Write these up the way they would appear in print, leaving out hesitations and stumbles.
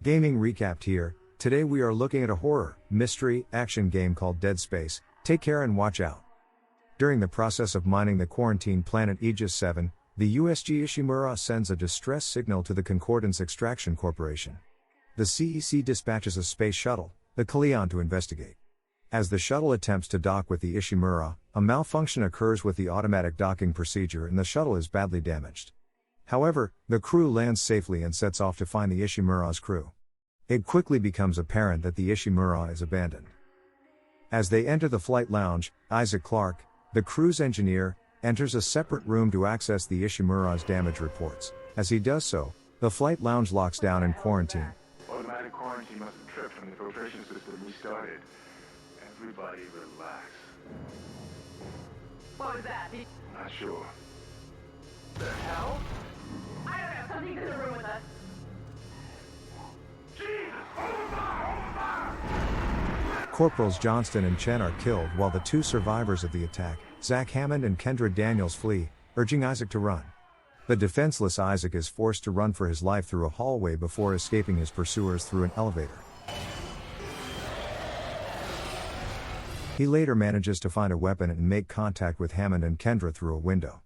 Gaming recapped here. Today we are looking at a horror, mystery, action game called Dead Space. Take care and watch out. During the process of mining the quarantine planet Aegis 7, the USG Ishimura sends a distress signal to the Concordance Extraction Corporation. The CEC dispatches a space shuttle, the Kalion, to investigate. As the shuttle attempts to dock with the Ishimura, a malfunction occurs with the automatic docking procedure and the shuttle is badly damaged. However, the crew lands safely and sets off to find the Ishimura's crew. It quickly becomes apparent that the Ishimura is abandoned. As they enter the flight lounge, Isaac Clarke, the crew's engineer, enters a separate room to access the Ishimura's damage reports. As he does so, the flight lounge locks down in quarantine. Automatic quarantine must have tripped when the filtration system restarted. Everybody relax. What was that? Not sure. The hell? I don't know, something's in the room with us. Jesus! Hold on! Corporals Johnston and Chen are killed while the two survivors of the attack, Zach Hammond and Kendra Daniels, flee, urging Isaac to run. The defenseless Isaac is forced to run for his life through a hallway before escaping his pursuers through an elevator. He later manages to find a weapon and make contact with Hammond and Kendra through a window.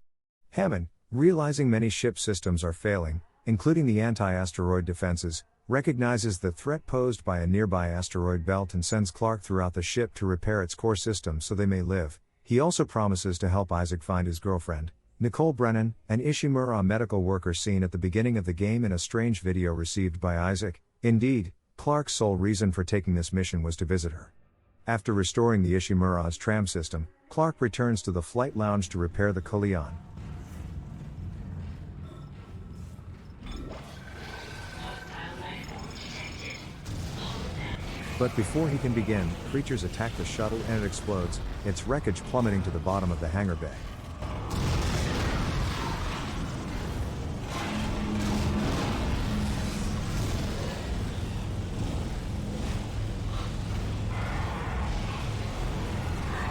Hammond, realizing many ship systems are failing, including the anti-asteroid defenses, recognizes the threat posed by a nearby asteroid belt and sends Clarke throughout the ship to repair its core system so they may live. He also promises to help Isaac find his girlfriend, Nicole Brennan, an Ishimura medical worker seen at the beginning of the game in a strange video received by Isaac. Indeed, Clarke's sole reason for taking this mission was to visit her. After restoring the Ishimura's tram system, Clarke returns to the flight lounge to repair the Kalion. But before he can begin, creatures attack the shuttle and it explodes, its wreckage plummeting to the bottom of the hangar bay.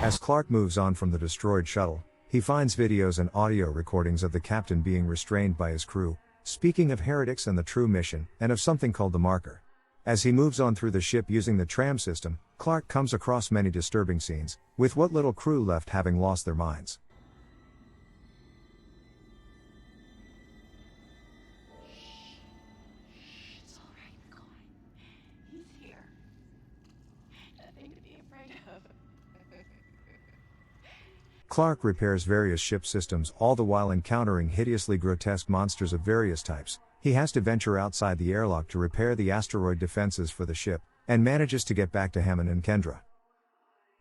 As Clarke moves on from the destroyed shuttle, he finds videos and audio recordings of the captain being restrained by his crew, speaking of heretics and the true mission, and of something called the Marker. As he moves on through the ship using the tram system, Clarke comes across many disturbing scenes, with what little crew left having lost their minds. It's all right, Nicole. He's here. Nothing to be afraid of. Clarke repairs various ship systems, all the while encountering hideously grotesque monsters of various types. He has to venture outside the airlock to repair the asteroid defenses for the ship, and manages to get back to Hammond and Kendra.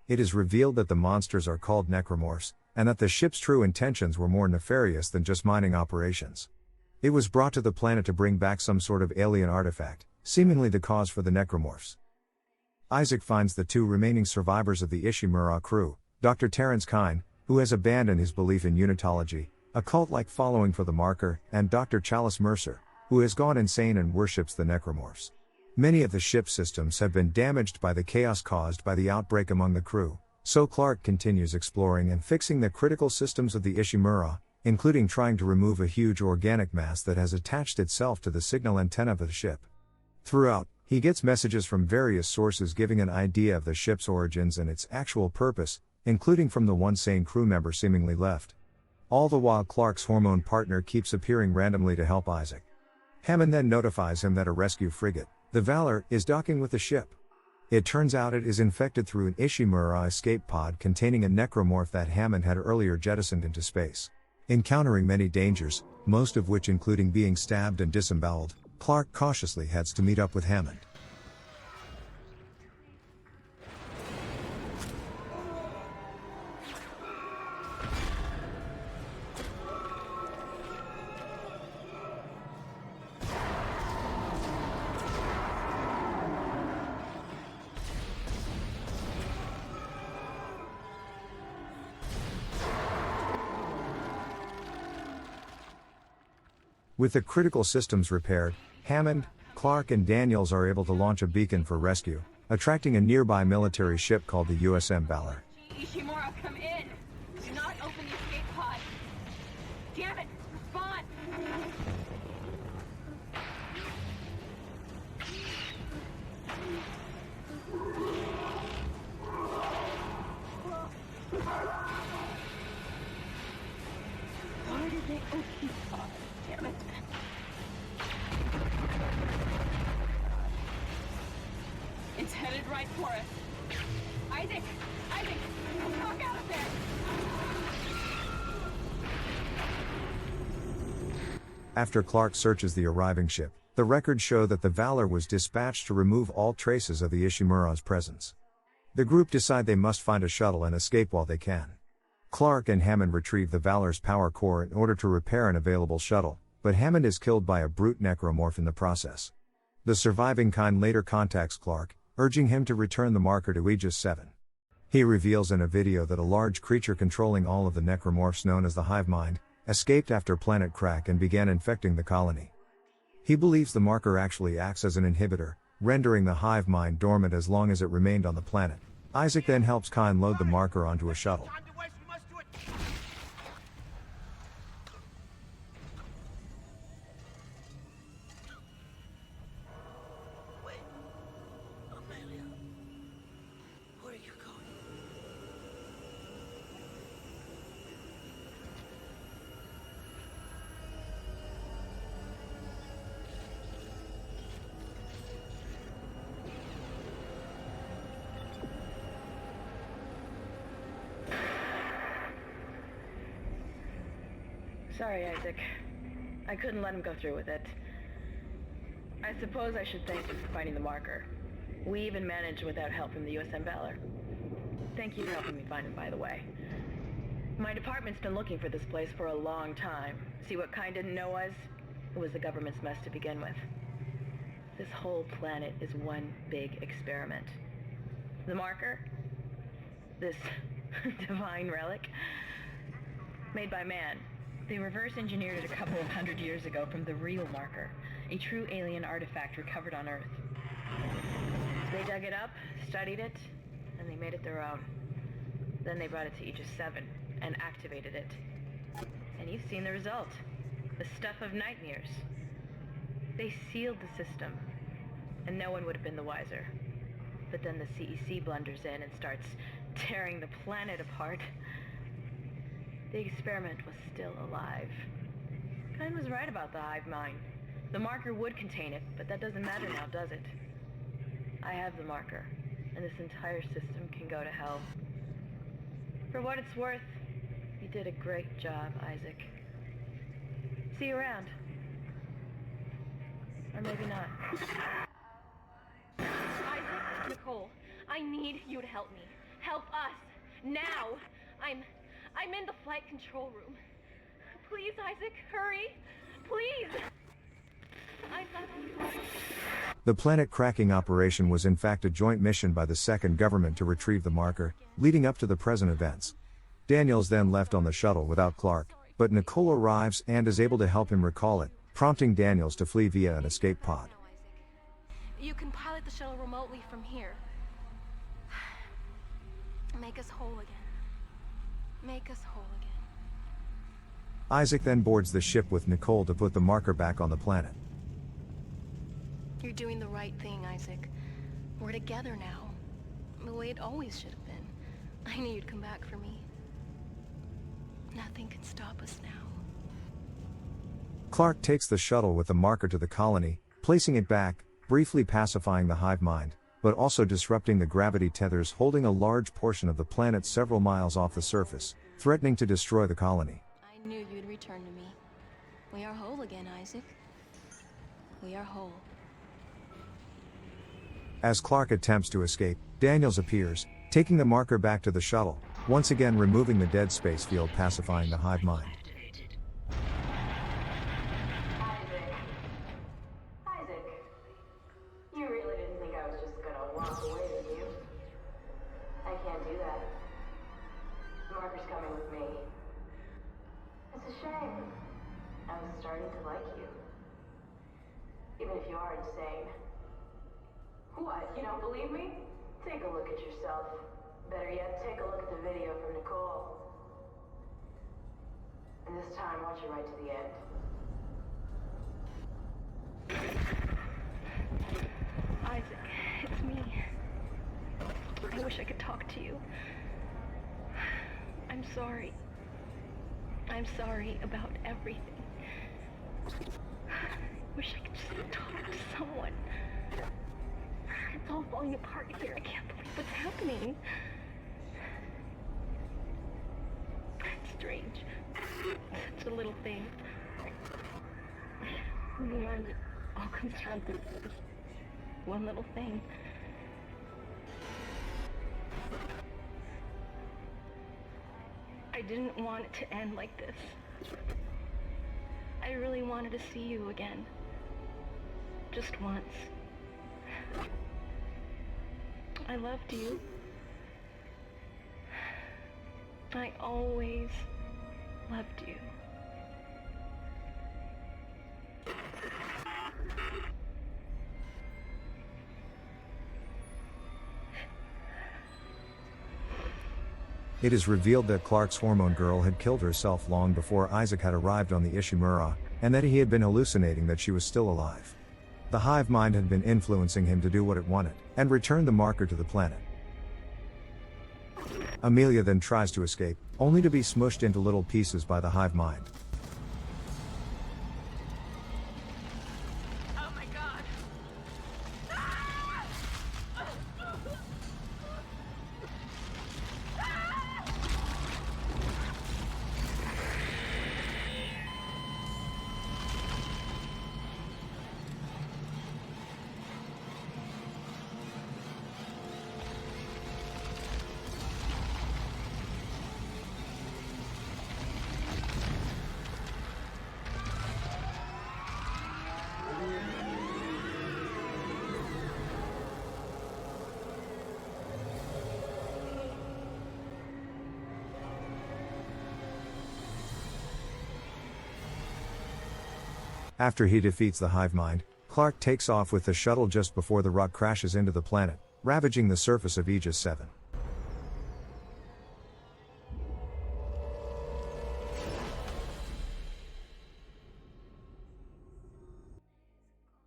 It is revealed that the monsters are called necromorphs, and that the ship's true intentions were more nefarious than just mining operations. It was brought to the planet to bring back some sort of alien artifact, seemingly the cause for the necromorphs. Isaac finds the two remaining survivors of the Ishimura crew, Dr. Terrence Kyne, who has abandoned his belief in unitology, a cult-like following for the Marker, and Dr. Chalice Mercer, who has gone insane and worships the necromorphs. Many of the ship systems have been damaged by the chaos caused by the outbreak among the crew, so Clarke continues exploring and fixing the critical systems of the Ishimura, including trying to remove a huge organic mass that has attached itself to the signal antenna of the ship. Throughout, he gets messages from various sources giving an idea of the ship's origins and its actual purpose, including from the one sane crew member seemingly left. All the while Clarke's hormone partner keeps appearing randomly to help Isaac. Hammond then notifies him that a rescue frigate, the Valor, is docking with the ship. It turns out it is infected through an Ishimura escape pod containing a necromorph that Hammond had earlier jettisoned into space. Encountering many dangers, most of which including being stabbed and disemboweled, Clarke cautiously heads to meet up with Hammond. With the critical systems repaired, Hammond, Clarke and Daniels are able to launch a beacon for rescue, attracting a nearby military ship called the USM Valor. Ishimura, come in! Do not open the escape pod! Damn it! Respond! headed right for us. Isaac! Isaac! Walk out of there! After Clark searches the arriving ship, the records show that the Valor was dispatched to remove all traces of the Ishimura's presence. The group decide they must find a shuttle and escape while they can. Clark and Hammond retrieve the Valor's power core in order to repair an available shuttle, but Hammond is killed by a brute necromorph in the process. The surviving kind later contacts Clark, urging him to return the marker to Aegis 7. He reveals in a video that a large creature controlling all of the necromorphs known as the Hive Mind, escaped after Planet Crack and began infecting the colony. He believes the marker actually acts as an inhibitor, rendering the Hive Mind dormant as long as it remained on the planet. Isaac then helps Kine load the marker onto a shuttle. Sorry, Isaac. I couldn't let him go through with it. I suppose I should thank you for finding the marker. We even managed without help from the USM Valor. Thank you for helping me find him, by the way. My department's been looking for this place for a long time. See what Kine didn't know was? It was the government's mess to begin with. This whole planet is one big experiment. The marker? This divine relic? Made by man. They reverse engineered it a couple of hundred years ago from the real marker, a true alien artifact recovered on Earth. They dug it up, studied it, and they made it their own. Then they brought it to Aegis 7 and activated it. And you've seen the result. The stuff of nightmares. They sealed the system, and no one would have been the wiser. But then the CEC blunders in and starts tearing the planet apart. The experiment was still alive. Kine was right about the Hive Mind. The marker would contain it, but that doesn't matter now, does it? I have the marker, and this entire system can go to hell. For what it's worth, you did a great job, Isaac. See you around. Or maybe not. Isaac, Nicole, I need you to help me. Help us. Now. I'm in the flight control room. Please, Isaac, hurry. Please. I love you. The planet cracking operation was in fact a joint mission by the second government to retrieve the marker, leading up to the present events. Daniels then left on the shuttle without Clark, but Nicole arrives and is able to help him recall it, prompting Daniels to flee via an escape pod. You can pilot the shuttle remotely from here. Make us whole again. Make us whole again. Isaac then boards the ship with Nicole to put the marker back on the planet. You're doing the right thing, Isaac. We're together now. The way it always should have been. I knew you'd come back for me. Nothing can stop us now. Clark takes the shuttle with the marker to the colony, placing it back, briefly pacifying the Hive Mind, but also disrupting the gravity tethers holding a large portion of the planet several miles off the surface, threatening to destroy the colony. I knew you'd return to me. We are whole again, Isaac. We are whole. As Clark attempts to escape, Daniels appears, taking the marker back to the shuttle, once again removing the dead space field pacifying the Hive Mind. Isaac, you really didn't think I was just gonna walk away with you? I can't do that. Marker's coming with me. It's a shame. I was starting to like you. Even if you are insane. What, you don't believe me? Take a look at yourself. Better yet, take a look at the video from Nicole. And this time, watch it right to the end. Isaac, it's me. I wish I could talk to you. I'm sorry. I'm sorry about everything. I wish I could just talk to someone. It's all all falling apart here. I can't believe what's happening. It's strange. Such a little thing. In the end, it all comes down to this one little thing. I didn't want it to end like this. I really wanted to see you again. Just once. I loved you. I always loved you. It is revealed that Clark's hormone girl had killed herself long before Isaac had arrived on the Ishimura, and that he had been hallucinating that she was still alive. The hive mind had been influencing him to do what it wanted, and return the marker to the planet. Amelia then tries to escape, only to be smushed into little pieces by the hive mind. Oh my god! After he defeats the hive mind, Clark takes off with the shuttle just before the rock crashes into the planet, ravaging the surface of Aegis 7.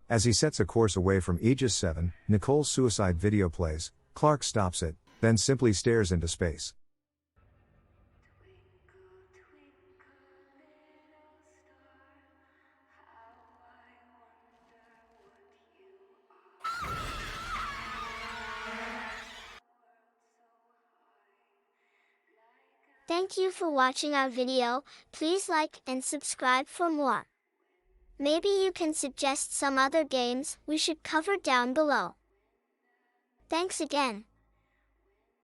As he sets a course away from Aegis 7, Nicole's suicide video plays. Clark stops it, then simply stares into space. Thank you for watching our video. Please like and subscribe for more. Maybe you can suggest some other games we should cover down below. Thanks again.